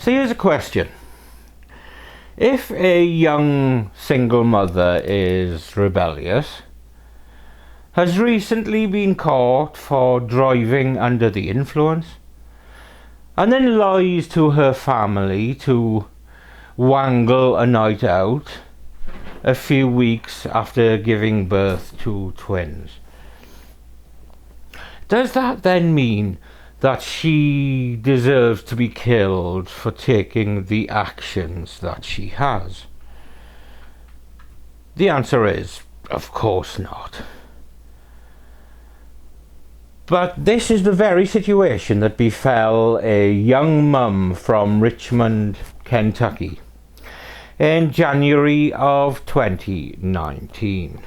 So here's a question. If a young single mother is rebellious, has recently been caught for driving under the influence, and then lies to her family to wangle a night out a few weeks after giving birth to twins, does that then mean that she deserves to be killed for taking the actions that she has? The answer is, of course not. But this is the very situation that befell a young mum from Richmond, Kentucky, in January of 2019.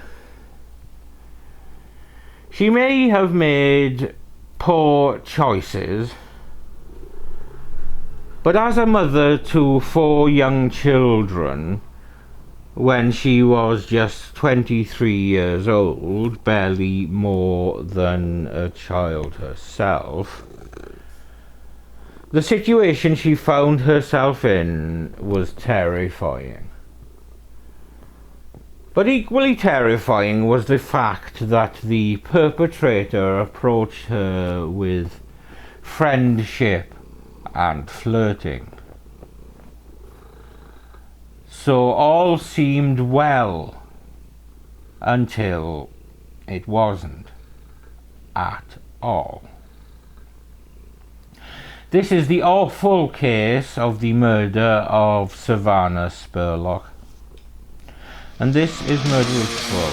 She may have made poor choices, but as a mother to 4 young children, when she was just 23 years old, barely more than a child herself, the situation she found herself in was terrifying. But equally terrifying was the fact that the perpetrator approached her with friendship and flirting. So all seemed well until it wasn't at all. This is the awful case of the murder of Savannah Spurlock. And this is Murderous Flow.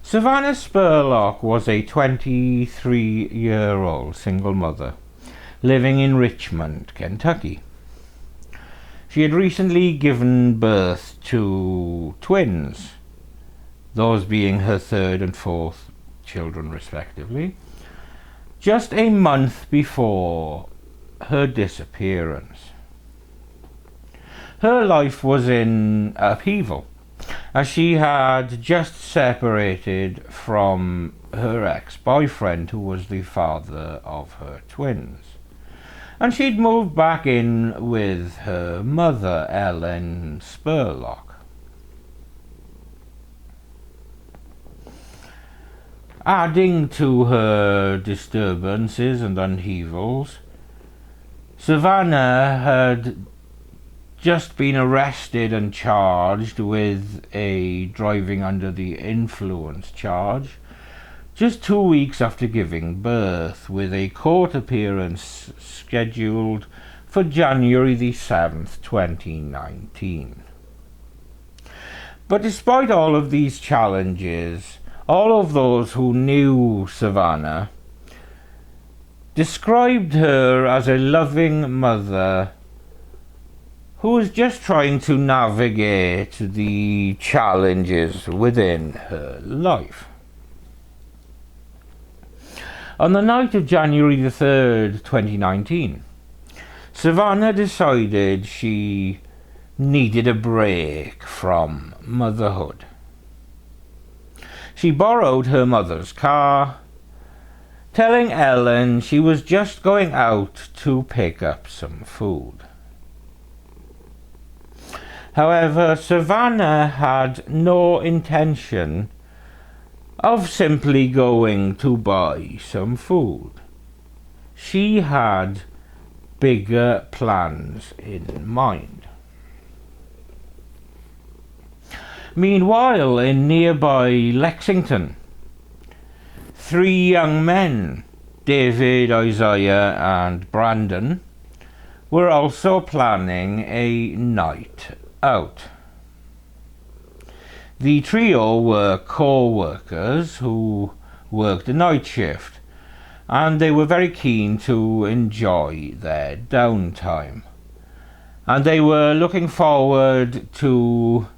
Savannah Spurlock was a 23-year-old single mother living in Richmond, Kentucky. She had recently given birth to twins, those being her 3rd and 4th children respectively, just a month before her disappearance. Her life was in upheaval, as she had just separated from her ex-boyfriend, who was the father of her twins, and she'd moved back in with her mother, Ellen Spurlock. Adding to her disturbances and upheavals, Savannah had just been arrested and charged with a driving under the influence charge just 2 weeks after giving birth, with a court appearance scheduled for January the 7th, 2019. But despite all of these challenges, all of those who knew Savannah described her as a loving mother who was just trying to navigate the challenges within her life. On the night of January the 3rd, 2019, Savannah decided she needed a break from motherhood. She borrowed her mother's car, telling Ellen she was just going out to pick up some food. However, Savannah had no intention of simply going to buy some food. She had bigger plans in mind. Meanwhile, in nearby Lexington, three young men, David, Isaiah and Brandon, were also planning a night out. The trio were co-workers who worked a night shift, and they were very keen to enjoy their downtime. And they were looking forward to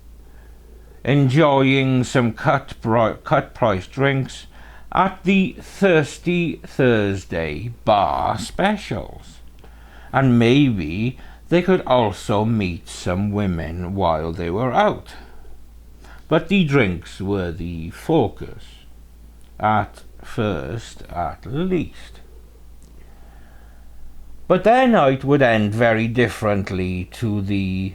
enjoying some cut price drinks at the Thirsty Thursday bar specials. And maybe they could also meet some women while they were out. But the drinks were the focus, at first at least. But their night would end very differently to the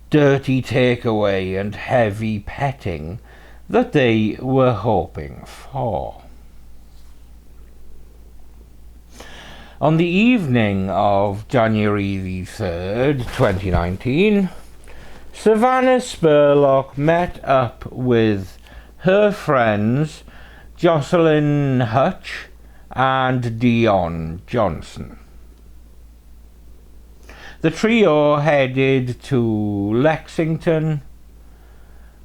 dirty takeaway and heavy petting that they were hoping for. On the evening of January the 3rd, 2019, Savannah Spurlock met up with her friends Jocelyn Hutch and Dion Johnson. The trio headed to Lexington,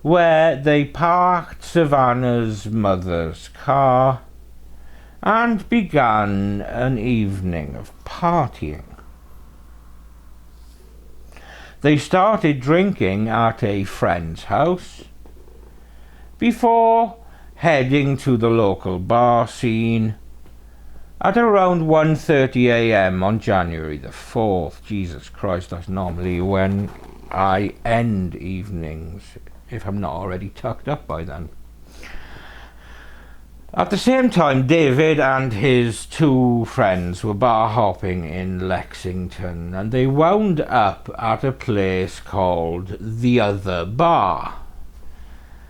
where they parked Savannah's mother's car and began an evening of partying. They started drinking at a friend's house before heading to the local bar scene at around 1:30 a.m. on January the 4th. Jesus Christ, that's normally when I end evenings, if I'm not already tucked up by then. At the same time, David and his two friends were bar hopping in Lexington, and they wound up at a place called The Other Bar.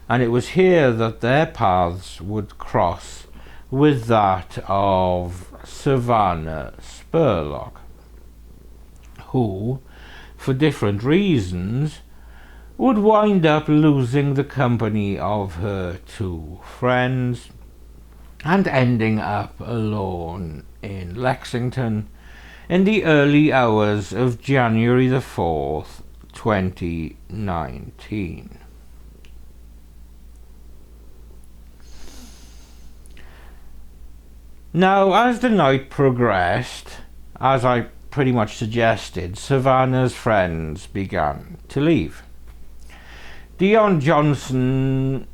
And it was here that their paths would cross with that of Savannah Spurlock, who, for different reasons, would wind up losing the company of her two friends and ending up alone in Lexington in the early hours of January the 4th, 2019. Now, as the night progressed, as I pretty much suggested, Savannah's friends began to leave. Dion Johnson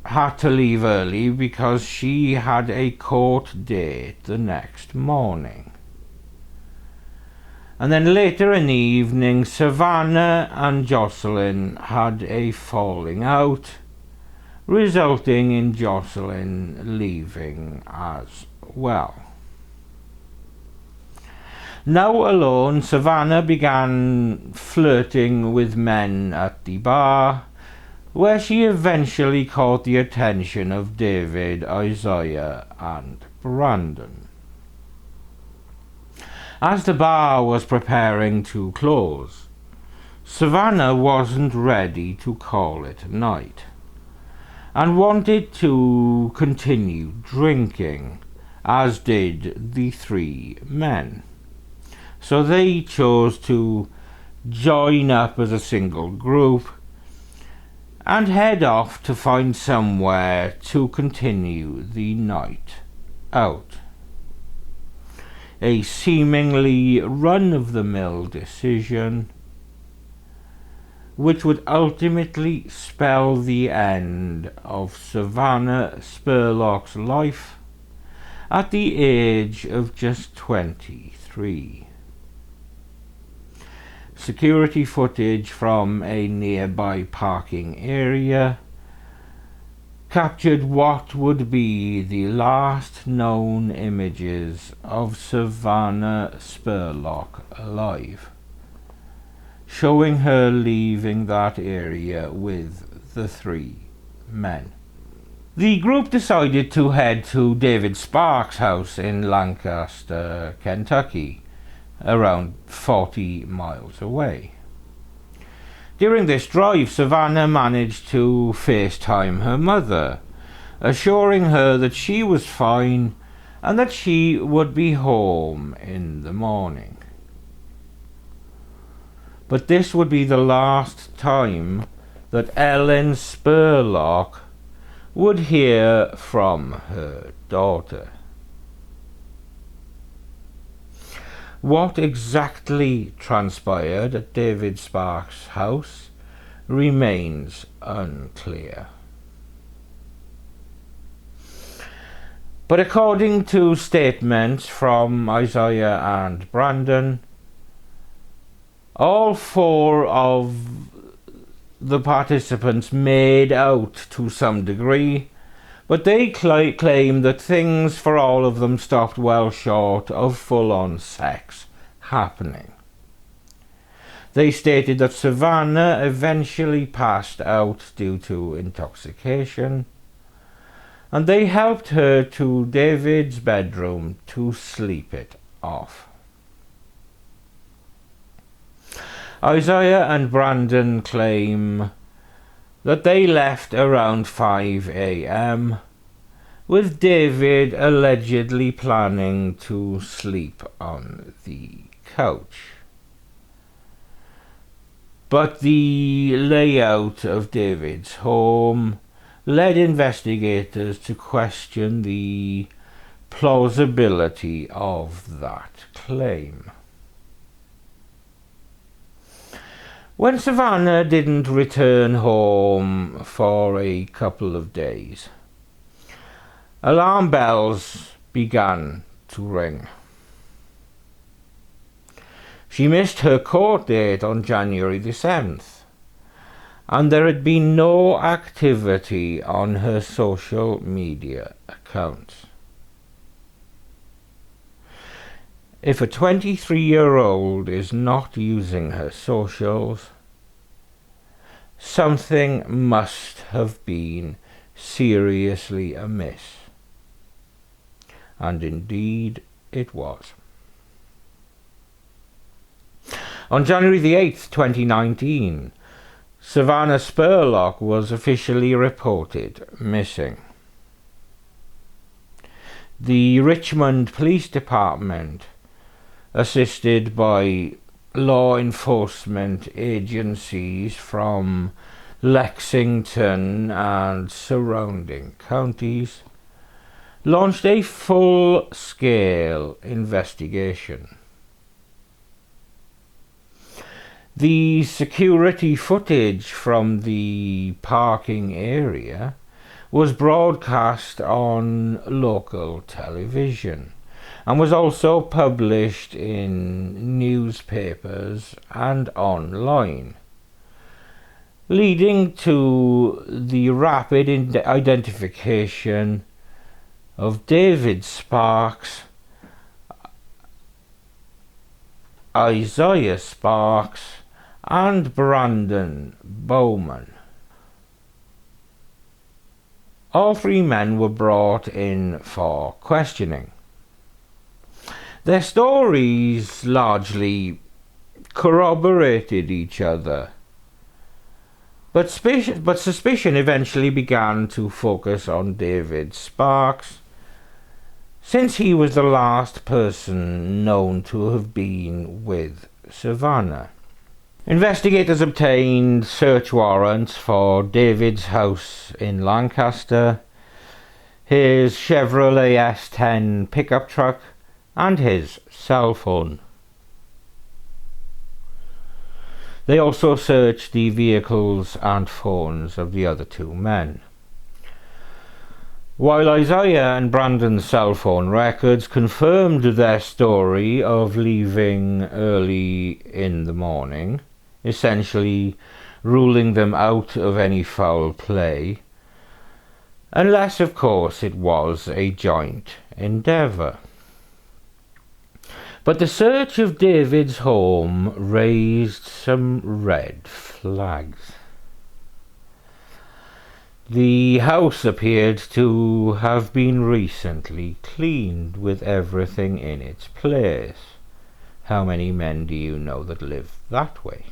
had to leave early because she had a court date the next morning. And then later in the evening, Savannah and Jocelyn had a falling out, resulting in Jocelyn leaving as well. Now alone, Savannah began flirting with men at the bar, where she eventually caught the attention of David, Isaiah and Brandon. As the bar was preparing to close, Savannah wasn't ready to call it a night and wanted to continue drinking, as did the three men. So they chose to join up as a single group and head off to find somewhere to continue the night out. A seemingly run-of-the-mill decision, which would ultimately spell the end of Savannah Spurlock's life at the age of just 23. Security footage from a nearby parking area captured what would be the last known images of Savannah Spurlock alive, showing her leaving that area with the three men. The group decided to head to David Sparks' house in Lancaster, Kentucky, around 40 miles away. During this drive, Savannah managed to FaceTime her mother, assuring her that she was fine and that she would be home in the morning. But this would be the last time that Ellen Spurlock would hear from her daughter. What exactly transpired at David Sparks' house remains unclear. But according to statements from Isaiah and Brandon, all four of the participants made out to some degree, but they claim that things for all of them stopped well short of full-on sex happening. They stated that Savannah eventually passed out due to intoxication, and they helped her to David's bedroom to sleep it off. Isaiah and Brandon claim that they left around 5 a.m, with David allegedly planning to sleep on the couch. But the layout of David's home led investigators to question the plausibility of that claim. When Savannah didn't return home for a couple of days, alarm bells began to ring. She missed her court date on January the 7th, and there had been no activity on her social media accounts. If a 23-year-old is not using her socials, something must have been seriously amiss. And indeed it was. On January the 8th, 2019, Savannah Spurlock was officially reported missing. The Richmond Police Department, assisted by law enforcement agencies from Lexington and surrounding counties, launched a full-scale investigation. The security footage from the parking area was broadcast on local television and was also published in newspapers and online, leading to the rapid identification of David Sparks, Isaiah Sparks, and Brandon Bowman. All three men were brought in for questioning. Their stories largely corroborated each other, but suspicion eventually began to focus on David Sparks, since he was the last person known to have been with Savannah. Investigators obtained search warrants for David's house in Lancaster, his Chevrolet S10 pickup truck, and his cell phone. They also searched the vehicles and phones of the other two men. While Isaiah and Brandon's cell phone records confirmed their story of leaving early in the morning, essentially ruling them out of any foul play, unless of course it was a joint endeavour. But the search of David's home raised some red flags. The house appeared to have been recently cleaned, with everything in its place. How many men do you know that live that way?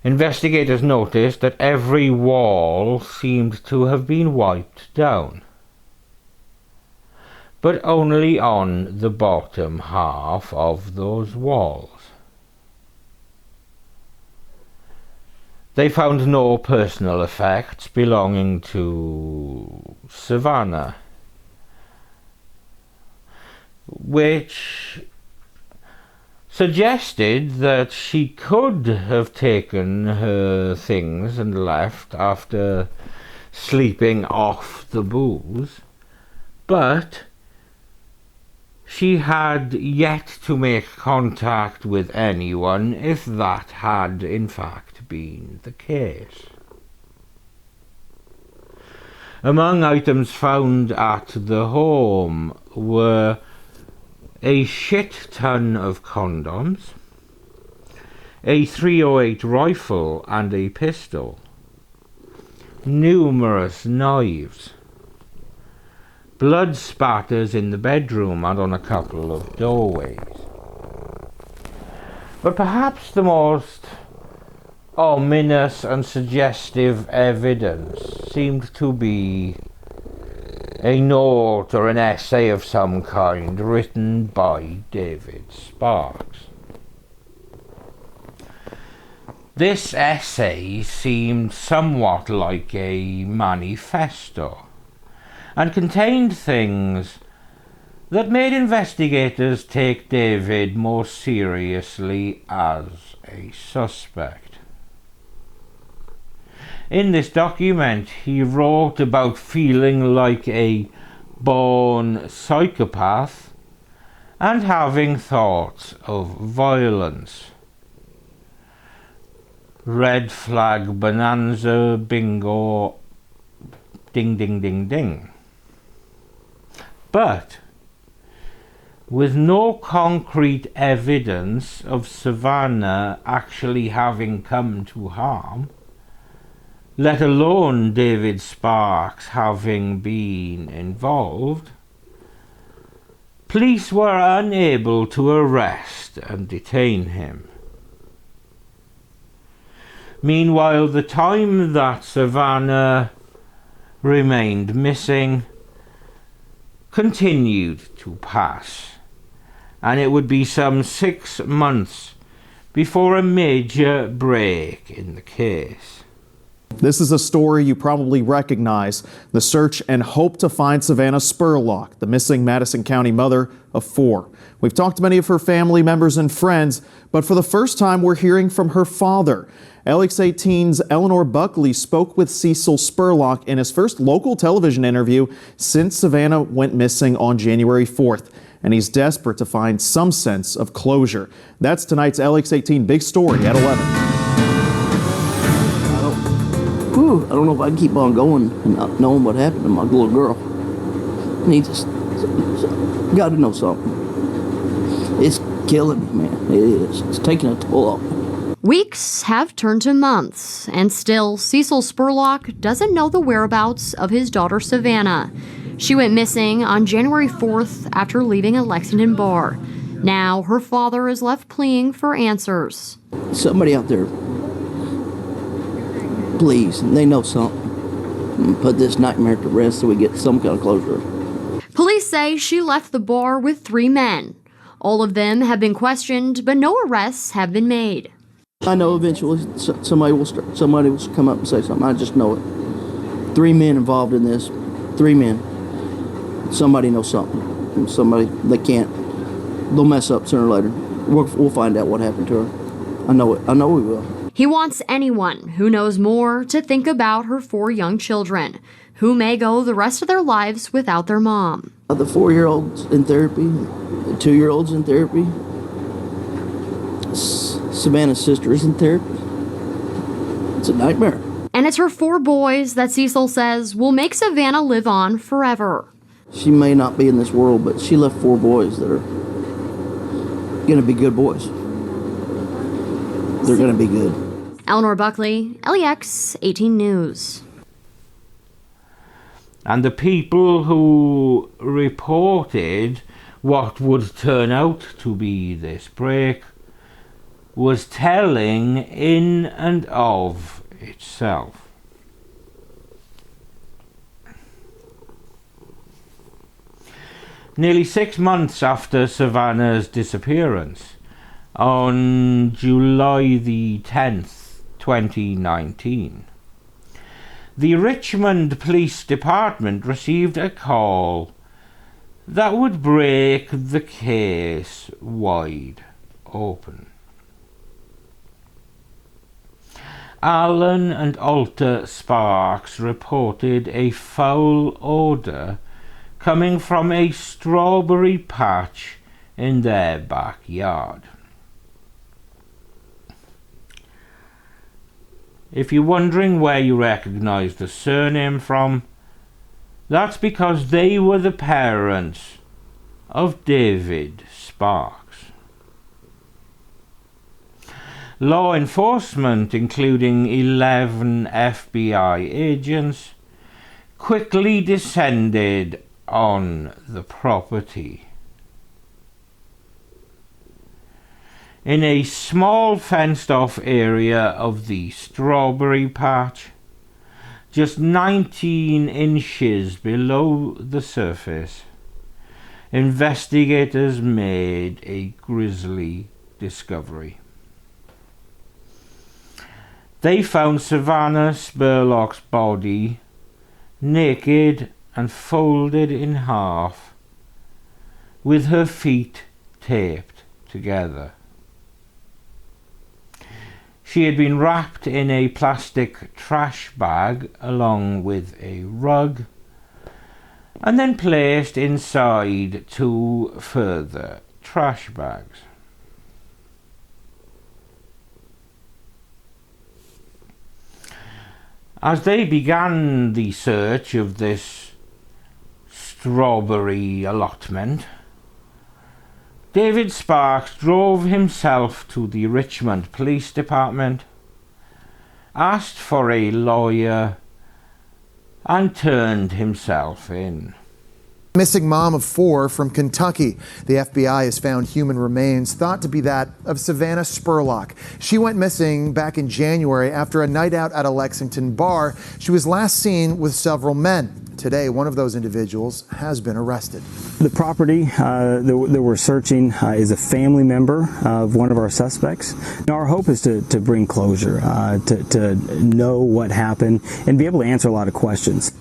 Investigators noticed that every wall seemed to have been wiped down, but only on the bottom half of those walls. They found no personal effects belonging to Savannah, which suggested that she could have taken her things and left after sleeping off the booze, but she had yet to make contact with anyone if that had in fact been the case. Among items found at the home were a shit ton of condoms, a .308 rifle and a pistol, numerous knives, blood spatters in the bedroom and on a couple of doorways. But perhaps the most ominous and suggestive evidence seemed to be a note or an essay of some kind written by David Sparks. This essay seemed somewhat like a manifesto and contained things that made investigators take David more seriously as a suspect. In this document, he wrote about feeling like a born psychopath and having thoughts of violence. Red flag bonanza, bingo, ding ding ding ding. But with no concrete evidence of Savannah actually having come to harm, let alone David Sparks having been involved, police were unable to arrest and detain him. Meanwhile, the time that Savannah remained missing continued to pass, and it would be some 6 months before a major break in the case. This is a story you probably recognize, the search and hope to find Savannah Spurlock, the missing Madison County mother of 4. We've talked to many of her family members and friends, but for the first time we're hearing from her father. LX18's Eleanor Buckley spoke with Cecil Spurlock in his first local television interview since Savannah went missing on January 4th, and he's desperate to find some sense of closure. That's tonight's LX18 Big Story at 11. I don't know if I can keep on going and not knowing what happened to my little girl. Got to know something. It's killing me, man. It is. It's taking a toll off. Weeks have turned to months, and still Cecil Spurlock doesn't know the whereabouts of his daughter Savannah. She went missing on January 4th after leaving a Lexington bar. Now her father is left pleading for answers. Somebody out there, please, they know something. Put this nightmare to rest so we get some kind of closure. Police say she left the bar with 3 men. All of them have been questioned, but no arrests have been made. I know eventually somebody will come up and say something. I just know it. 3 men involved in this. 3 men. Somebody knows something. Somebody, they'll mess up sooner or later. We'll find out what happened to her. I know it. I know we will. He wants anyone who knows more to think about her 4 young children, who may go the rest of their lives without their mom. The 4-year-old's in therapy, the 2-year-old's in therapy. Savannah's sister is in therapy. It's a nightmare. And it's her 4 boys that Cecil says will make Savannah live on forever. She may not be in this world, but she left 4 boys that are going to be good boys. They're going to be good. Eleanor Buckley, LEX 18 News. And the people who reported what would turn out to be this break was telling in and of itself. Nearly 6 months after Savannah's disappearance, on July the 10th, 2019, the Richmond Police Department received a call that would break the case wide open. Alan and Alta Sparks reported a foul odour coming from a strawberry patch in their backyard. If you're wondering where you recognise the surname from, that's because they were the parents of David Sparks. Law enforcement, including 11 FBI agents, quickly descended on the property. In a small fenced-off area of the strawberry patch, just 19 inches below the surface, investigators made a grisly discovery. They found Savannah Spurlock's body naked and folded in half, with her feet taped together. She had been wrapped in a plastic trash bag along with a rug, and then placed inside 2 further trash bags. As they began the search of this strawberry allotment, David Sparks drove himself to the Richmond Police Department, asked for a lawyer, and turned himself in. Missing mom of 4 from Kentucky. The FBI has found human remains thought to be that of Savannah Spurlock. She went missing back in January after a night out at a Lexington bar. She was last seen with several men. Today, one of those individuals has been arrested. The property that we're searching is a family member of one of our suspects. Now, our hope is to bring closure, to know what happened and be able to answer a lot of questions.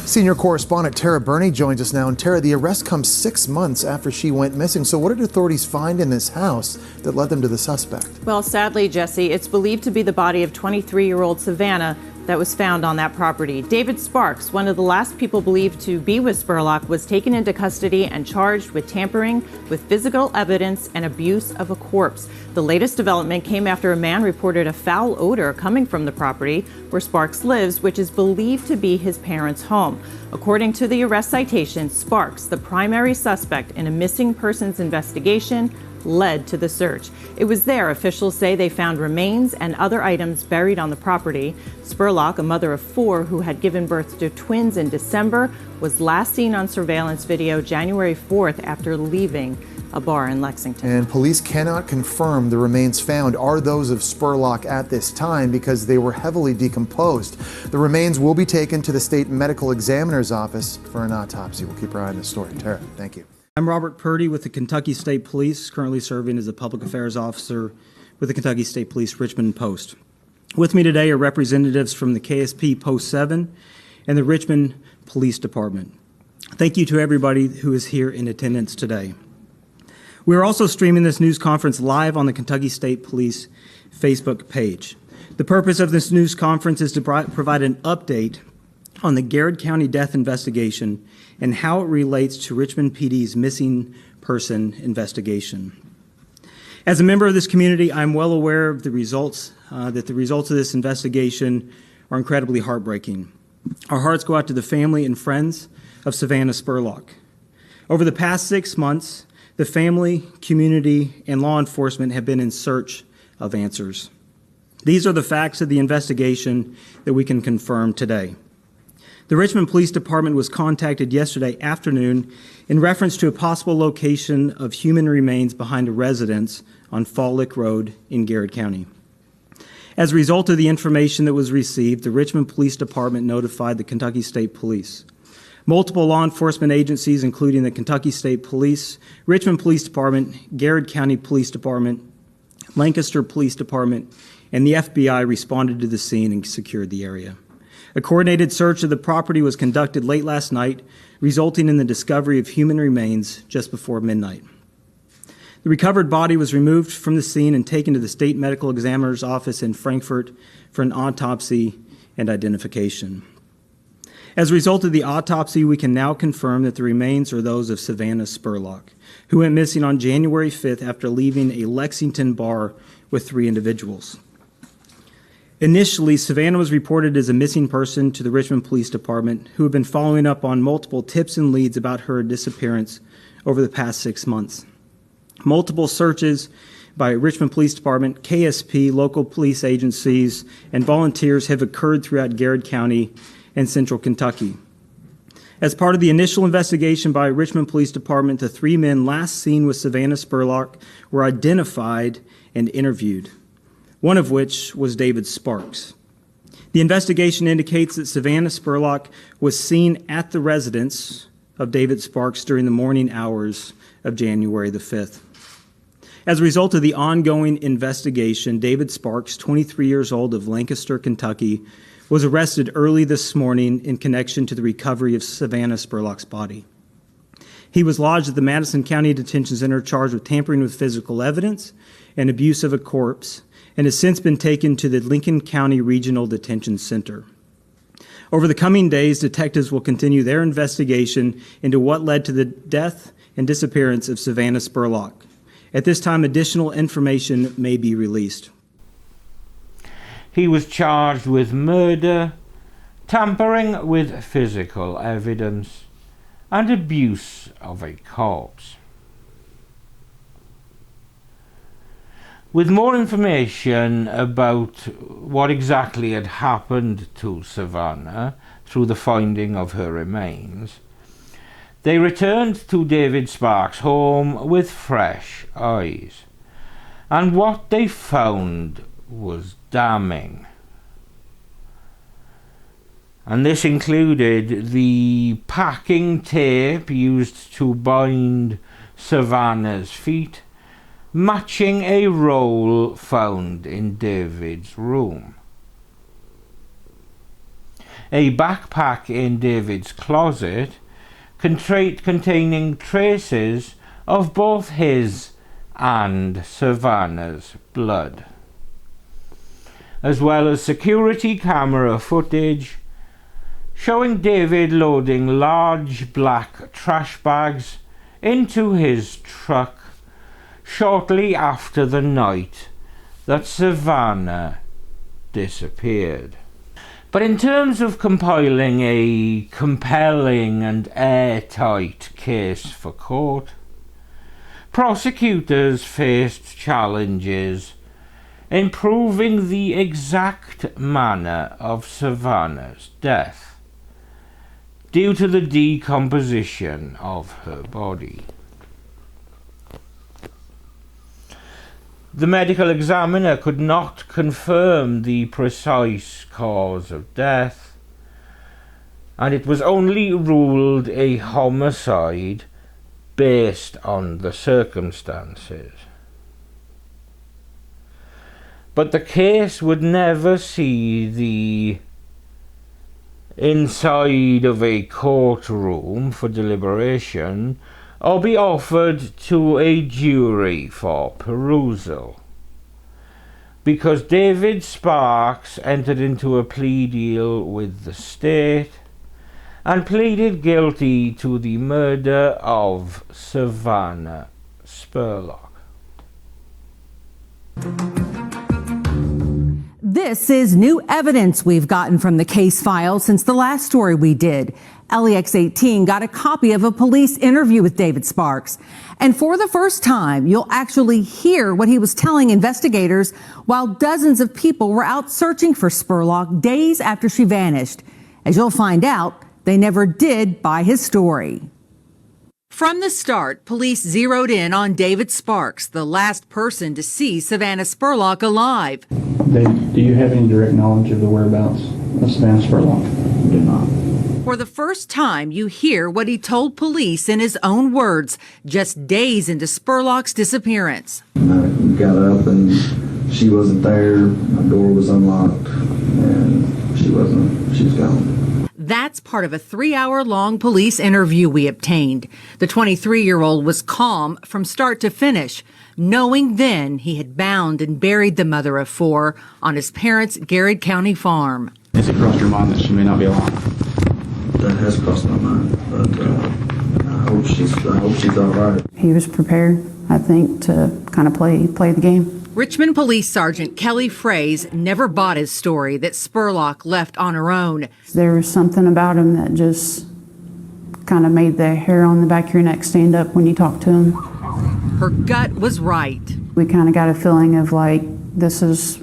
Senior correspondent Tara Burney joins us now. And Tara, the arrest comes 6 months after she went missing. So what did authorities find in this house that led them to the suspect? Well, sadly, Jesse, it's believed to be the body of 23-year-old Savannah that was found on that property. David Sparks, one of the last people believed to be with Spurlock, was taken into custody and charged with tampering with physical evidence and abuse of a corpse. The latest development came after a man reported a foul odor coming from the property where Sparks lives, which is believed to be his parents' home. According to the arrest citation, Sparks, the primary suspect in a missing persons investigation, led to the search. It was there, officials say, they found remains and other items buried on the property. Spurlock, a mother of 4 who had given birth to twins in December, was last seen on surveillance video January 4th after leaving a bar in Lexington. And police cannot confirm the remains found are those of Spurlock at this time because they were heavily decomposed. The remains will be taken to the state medical examiner's office for an autopsy. We'll keep our eye on this story. Tara, thank you. I'm Robert Purdy with the Kentucky State Police, currently serving as a public affairs officer with the Kentucky State Police Richmond Post. With me today are representatives from the KSP Post 7 and the Richmond Police Department. Thank you to everybody who is here in attendance today. We are also streaming this news conference live on the Kentucky State Police Facebook page. The purpose of this news conference is to provide an update on the Garrett County death investigation and how it relates to Richmond PD's missing person investigation. As a member of this community, I'm well aware of the results, of this investigation are incredibly heartbreaking. Our hearts go out to the family and friends of Savannah Spurlock. Over the past 6 months, the family, community, and law enforcement have been in search of answers. These are the facts of the investigation that we can confirm today. The Richmond Police Department was contacted yesterday afternoon in reference to a possible location of human remains behind a residence on Fall Lick Road in Garrett County. As a result of the information that was received, the Richmond Police Department notified the Kentucky State Police. Multiple law enforcement agencies, including the Kentucky State Police, Richmond Police Department, Garrett County Police Department, Lancaster Police Department, and the FBI responded to the scene and secured the area. A coordinated search of the property was conducted late last night, resulting in the discovery of human remains just before midnight. The recovered body was removed from the scene and taken to the State Medical Examiner's office in Frankfort for an autopsy and identification. As a result of the autopsy, we can now confirm that the remains are those of Savannah Spurlock, who went missing on January 5th after leaving a Lexington bar with 3 individuals. Initially, Savannah was reported as a missing person to the Richmond Police Department, who have been following up on multiple tips and leads about her disappearance over the past 6 months. Multiple searches by Richmond Police Department, KSP, local police agencies, and volunteers have occurred throughout Garrett County and Central Kentucky. As part of the initial investigation by Richmond Police Department, the 3 men last seen with Savannah Spurlock were identified and interviewed, one of which was David Sparks. The investigation indicates that Savannah Spurlock was seen at the residence of David Sparks during the morning hours of January the 5th. As a result of the ongoing investigation, David Sparks, 23 years old, of Lancaster, Kentucky, was arrested early this morning in connection to the recovery of Savannah Spurlock's body. He was lodged at the Madison County Detention Center charged with tampering with physical evidence and abuse of a corpse, and has since been taken to the Lincoln County Regional Detention Center. Over the coming days, detectives will continue their investigation into what led to the death and disappearance of Savannah Spurlock. At this time, additional information may be released. He was charged with murder, tampering with physical evidence, and abuse of a corpse. With more information about what exactly had happened to Savannah through the finding of her remains, they returned to David Sparks' home with fresh eyes, and what they found was damning. And this included the packing tape used to bind Savannah's feet, matching a roll found in David's room. A backpack in David's closet containing traces of both his and Savannah's blood, as well as security camera footage showing David loading large black trash bags into his truck shortly after the night that Savannah disappeared. But in terms of compiling a compelling and airtight case for court, prosecutors faced challenges in proving the exact manner of Savannah's death due to the decomposition of her body. The medical examiner could not confirm the precise cause of death, and it was only ruled a homicide based on the circumstances. But the case would never see the inside of a courtroom for deliberation or be offered to a jury for perusal, because David Sparks entered into a plea deal with the state and pleaded guilty to the murder of Savannah Spurlock. This is new evidence we've gotten from the case file since the last story we did. LEX 18 got a copy of a police interview with David Sparks. And for the first time, you'll actually hear what he was telling investigators while dozens of people were out searching for Spurlock days after she vanished. As you'll find out, they never did buy his story. From the start, police zeroed in on David Sparks, the last person to see Savannah Spurlock alive. Dave, do you have any direct knowledge of the whereabouts of Savannah Spurlock? I do not. For the first time, you hear what he told police in his own words, just days into Spurlock's disappearance. I got up and she wasn't there. My door was unlocked and she was gone. That's part of a 3-hour-long police interview we obtained. The 23-year-old was calm from start to finish, knowing then he had bound and buried the mother of 4 on his parents' Garrett County farm. Has it crossed your mind that she may not be alive? That has crossed my mind, but I hope she's all right. He was prepared, I think, to kind of play the game. Richmond Police Sergeant Kelly Fraze never bought his story that Spurlock left on her own. There was something about him that just kind of made the hair on the back of your neck stand up when you talked to him. Her gut was right. We kind of got a feeling of like, this is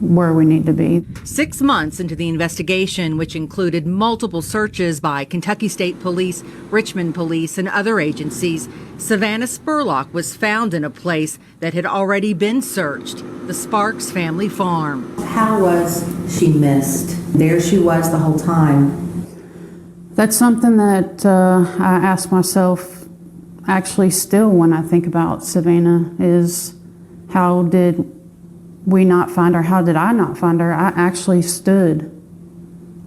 where we need to be. 6 months into the investigation, which included multiple searches by Kentucky State Police, Richmond Police, and other agencies, Savannah Spurlock was found in a place that had already been searched, the Sparks family farm. How was she missed? There she was the whole time. That's something that I ask myself actually still when I think about Savannah is how did we not find her? How did I not find her? I actually stood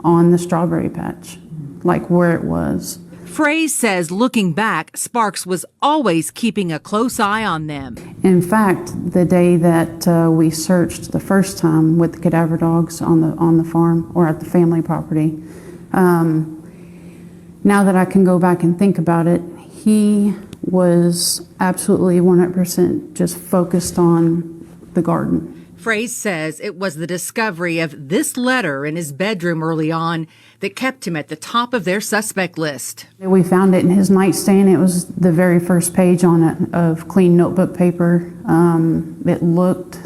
on the strawberry patch, like where it was. Fraze says looking back, Sparks was always keeping a close eye on them. In fact, the day that we searched the first time with the cadaver dogs on the farm or at the family property, now that I can go back and think about it, he was absolutely 100% just focused on the garden. Fraze says it was the discovery of this letter in his bedroom early on that kept him at the top of their suspect list. We found it in his nightstand. It was the very first page on it of clean notebook paper. It looked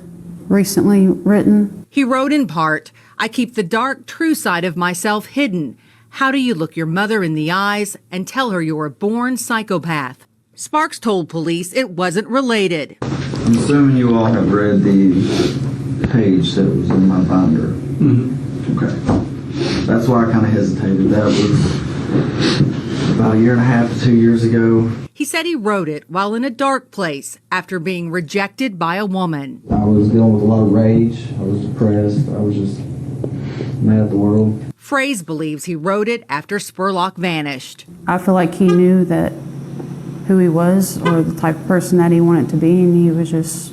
recently written. He wrote in part, "I keep the dark, true side of myself hidden. How do you look your mother in the eyes and tell her you're a born psychopath?" Sparks told police it wasn't related. I'm assuming you all have read the page that was in my binder. Mm-hmm. Okay. That's why I kind of hesitated. That was about 1.5 to 2 years ago. He said he wrote it while in a dark place after being rejected by a woman. I was dealing with a lot of rage. I was depressed. I was just mad at the world. Fraze believes he wrote it after Spurlock vanished. I feel like he knew that who he was or the type of person that he wanted to be, and he was just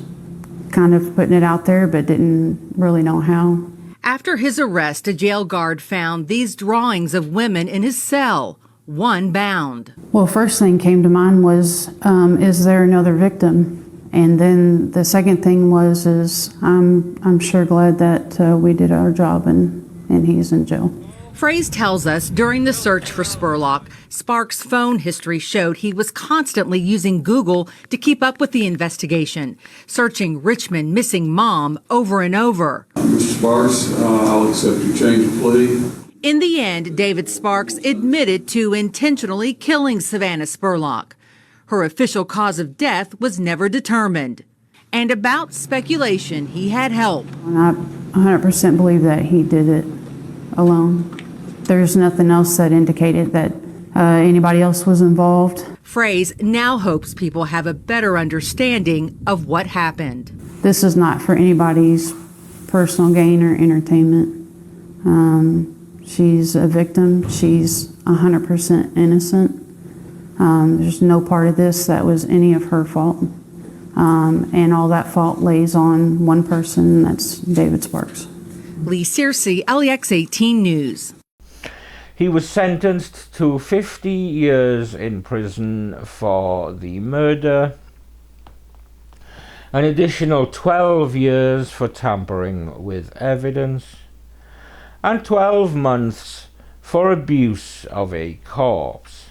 kind of putting it out there but didn't really know how. After his arrest, a jail guard found these drawings of women in his cell, one bound. Well, first thing came to mind was, is there another victim? And then the second thing was, I'm sure glad that we did our job and he's in jail. Fraze tells us during the search for Spurlock, Sparks' phone history showed he was constantly using Google to keep up with the investigation, searching Richmond missing mom over and over. Mr. Sparks, I'll accept your change of plea. In the end, David Sparks admitted to intentionally killing Savannah Spurlock. Her official cause of death was never determined. And about speculation, he had help. And I 100% believe that he did it alone. There's nothing else that indicated that anybody else was involved. Fraze now hopes people have a better understanding of what happened. This is not for anybody's personal gain or entertainment. She's a victim. She's 100% innocent. There's no part of this that was any of her fault. And all that fault lays on one person, and that's David Sparks. Lee Searcy, LEX 18 News. He was sentenced to 50 years in prison for the murder, an additional 12 years for tampering with evidence, and 12 months for abuse of a corpse,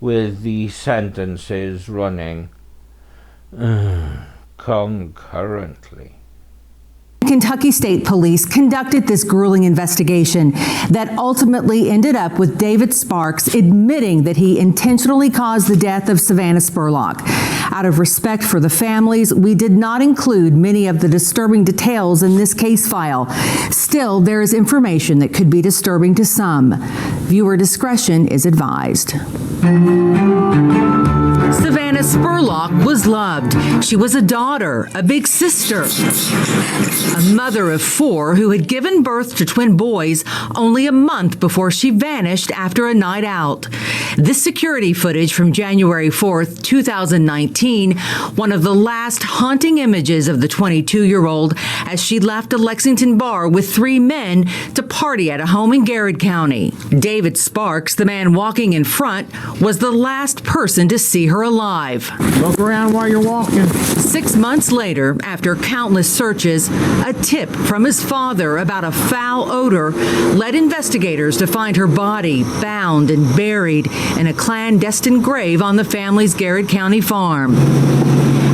with the sentences running concurrently. Kentucky State Police conducted this grueling investigation that ultimately ended up with David Sparks admitting that he intentionally caused the death of Savannah Spurlock. Out of respect for the families, we did not include many of the disturbing details in this case file. Still, there is information that could be disturbing to some. Viewer discretion is advised. Savannah Spurlock was loved. She was a daughter, a big sister, a mother of 4 who had given birth to twin boys only a month before she vanished after a night out. This security footage from January 4th, 2019, one of the last haunting images of the 22-year-old as she left a Lexington bar with 3 men to party at a home in Garrett County. David Sparks, the man walking in front, was the last person to see her alive. Look around while you're walking. 6 months later, after countless searches, a tip from his father about a foul odor led investigators to find her body bound and buried in a clandestine grave on the family's Garrett County farm.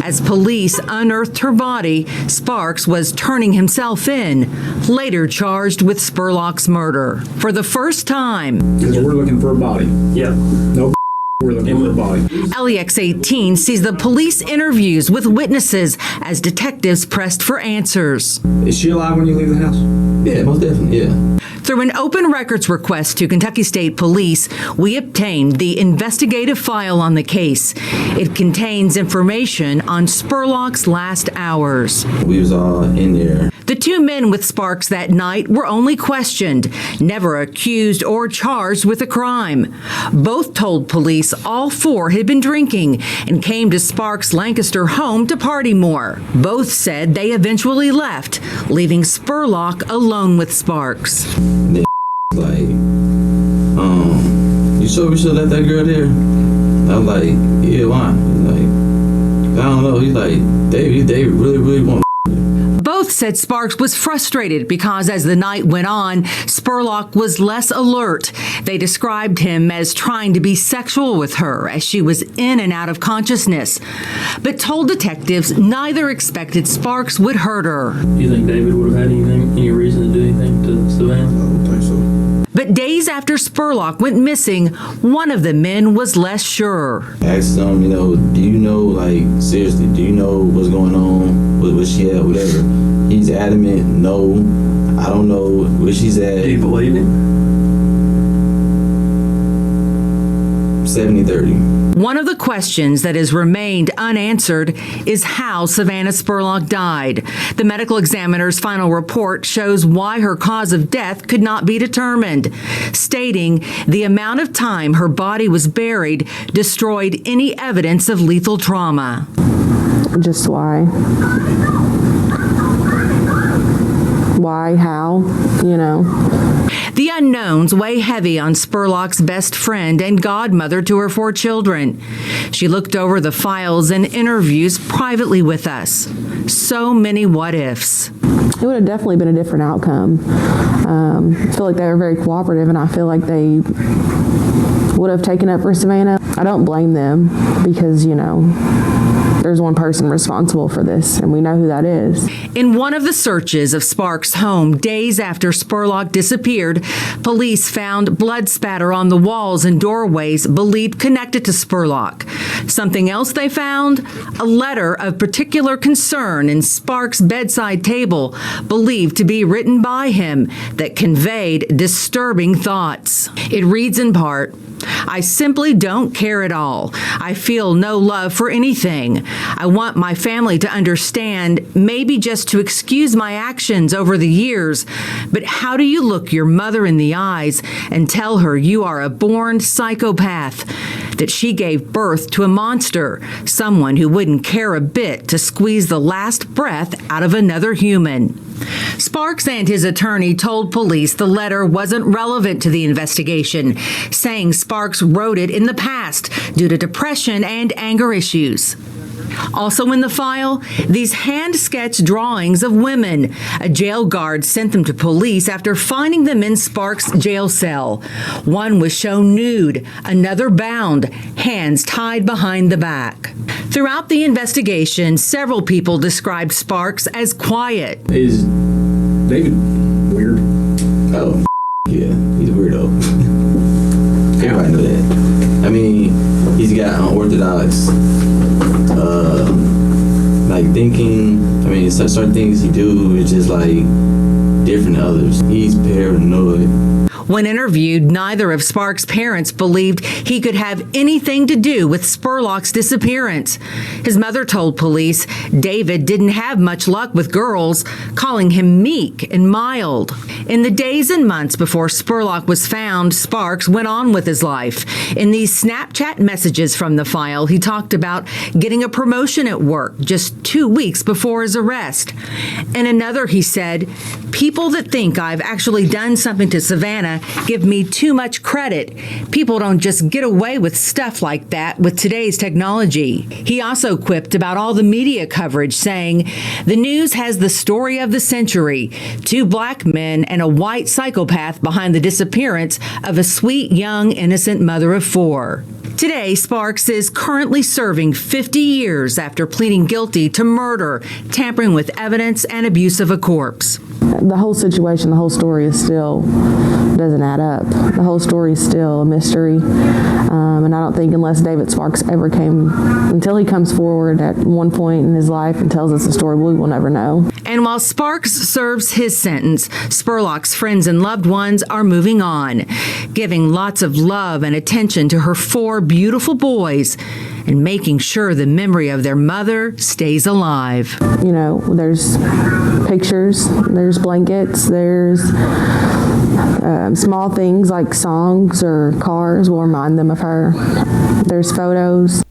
As police unearthed her body, Sparks was turning himself in, later charged with Spurlock's murder. For the first time, We're looking for a body. Yeah. No. We're looking for a body. LEX 18 sees the police interviews with witnesses as detectives pressed for answers. Is she alive when you leave the house? Yeah, most definitely, yeah. Through an open records request to Kentucky State Police, we obtained the investigative file on the case. It contains information on Spurlock's last hours. We was all in there. The 2 men with Sparks that night were only questioned, never accused or charged with a crime. Both told police all 4 had been drinking and came to Sparks' Lancaster home to party more. Both said they eventually left, leaving Spurlock alone with Sparks. Like, you sure we should let that girl there? I'm like, yeah, why? He's like, I don't know. He's like, David really want. Both said Sparks was frustrated because as the night went on, Spurlock was less alert. They described him as trying to be sexual with her as she was in and out of consciousness, but told detectives neither expected Sparks would hurt her. Do you think David would have had any reason to do anything to Savannah? I don't think so. But days after Spurlock went missing, one of the men was less sure. I asked him, do you know, like, seriously, do you know what's going on? Where she at, whatever. He's adamant, no, I don't know where she's at. Do you believe him? 70-30. One of the questions that has remained unanswered is how Savannah Spurlock died. The medical examiner's final report shows why her cause of death could not be determined, stating the amount of time her body was buried destroyed any evidence of lethal trauma. Just why? Why? How? The unknowns weigh heavy on Spurlock's best friend and godmother to her 4 children. She looked over the files and interviews privately with us. So many what ifs. It would have definitely been a different outcome. I feel like they were very cooperative, and I feel like they would have taken up for Savannah. I don't blame them because, there's one person responsible for this, and we know who that is. In one of the searches of Sparks' home days after Spurlock disappeared, police found blood spatter on the walls and doorways believed connected to Spurlock. Something else they found? A letter of particular concern in Sparks' bedside table, believed to be written by him, that conveyed disturbing thoughts. It reads in part, I simply don't care at all. I feel no love for anything. I want my family to understand, maybe just to excuse my actions over the years, but how do you look your mother in the eyes and tell her you are a born psychopath, that she gave birth to a monster, someone who wouldn't care a bit to squeeze the last breath out of another human? Sparks and his attorney told police the letter wasn't relevant to the investigation, saying Sparks wrote it in the past due to depression and anger issues. Also in the file, these hand-sketched drawings of women. A jail guard sent them to police after finding them in Sparks' jail cell. One was shown nude, another bound, hands tied behind the back. Throughout the investigation, several people described Sparks as quiet. Is David weird? Oh, yeah, he's a weirdo. Everybody know that. I mean, he's got unorthodox, like thinking. I mean, certain things he do is just like different than others. He's paranoid. When interviewed, neither of Sparks' parents believed he could have anything to do with Spurlock's disappearance. His mother told police David didn't have much luck with girls, calling him meek and mild. In the days and months before Spurlock was found, Sparks went on with his life. In these Snapchat messages from the file, he talked about getting a promotion at work just 2 weeks before his arrest. In another, he said, "People that think I've actually done something to Savannah give me too much credit. People don't just get away with stuff like that with today's technology." He also quipped about all the media coverage, saying, "The news has the story of the century. 2 black men and a white psychopath behind the disappearance of a sweet, young, innocent mother of 4. Today, Sparks is currently serving 50 years after pleading guilty to murder, tampering with evidence, and abuse of a corpse. The whole situation, the whole story is still doesn't add up. The whole story is still a mystery. And I don't think unless David Sparks until he comes forward at one point in his life and tells us the story, we will never know. And while Sparks serves his sentence, Spurlock's friends and loved ones are moving on, giving lots of love and attention to her 4 beautiful boys and making sure the memory of their mother stays alive. You know, there's pictures, there's blankets, there's small things like songs or cars will remind them of her. There's photos.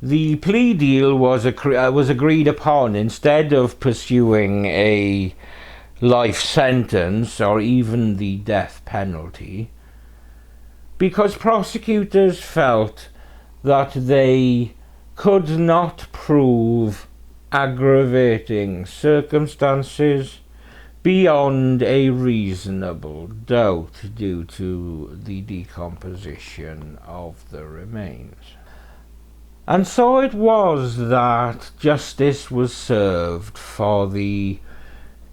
The plea deal was agreed upon instead of pursuing a life sentence or even the death penalty, because prosecutors felt that they could not prove aggravating circumstances beyond a reasonable doubt due to the decomposition of the remains. And so it was that justice was served for the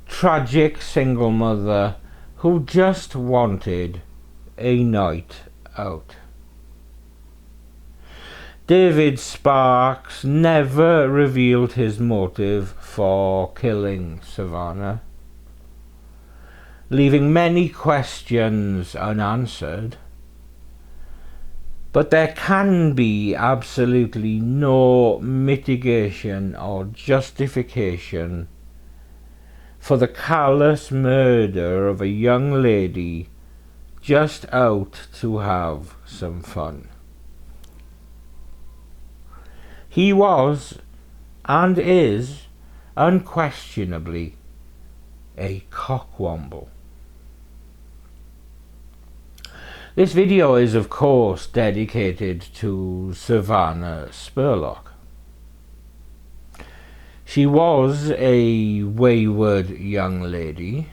tragic single mother who just wanted a night out. David Sparks never revealed his motive for killing Savannah, leaving many questions unanswered. But there can be absolutely no mitigation or justification for the callous murder of a young lady just out to have some fun. He was, and is, unquestionably a cockwomble. This video is, of course, dedicated to Savannah Spurlock. She was a wayward young lady,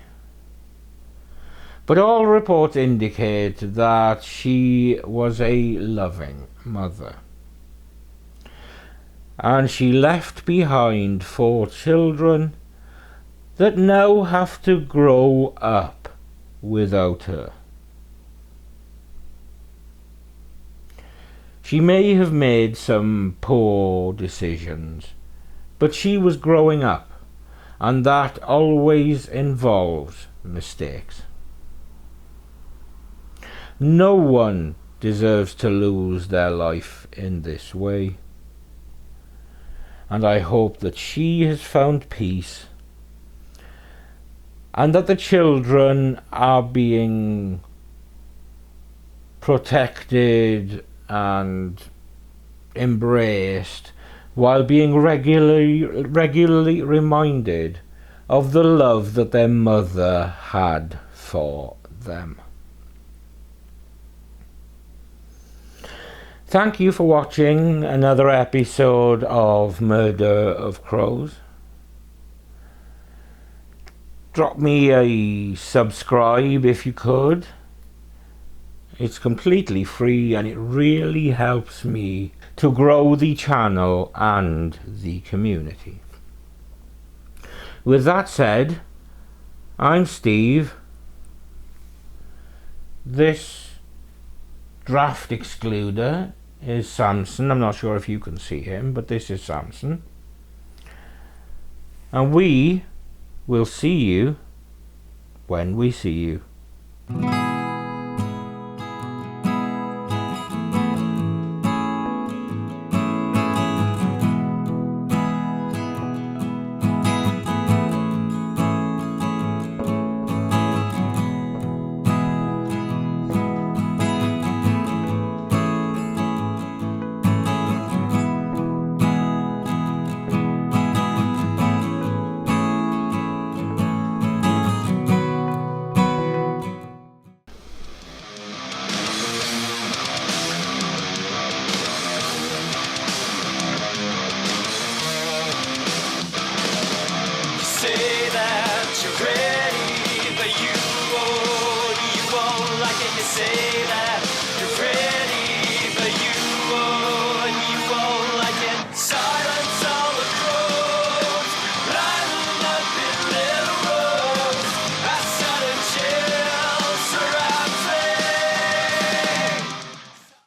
but all reports indicate that she was a loving mother. And she left behind 4 children that now have to grow up without her. She may have made some poor decisions, but she was growing up, and that always involves mistakes. No one deserves to lose their life in this way, and I hope that she has found peace and that the children are being protected and embraced while being regularly reminded of the love that their mother had for them. Thank you for watching another episode of Murder of Crows. Drop me a subscribe if you could. It's completely free and it really helps me to grow the channel and the community. With that said, I'm Steve. This draft excluder is Samson. I'm not sure if you can see him, but this is Samson. And we will see you when we see you. Say that you're ready, but you won't like it, you say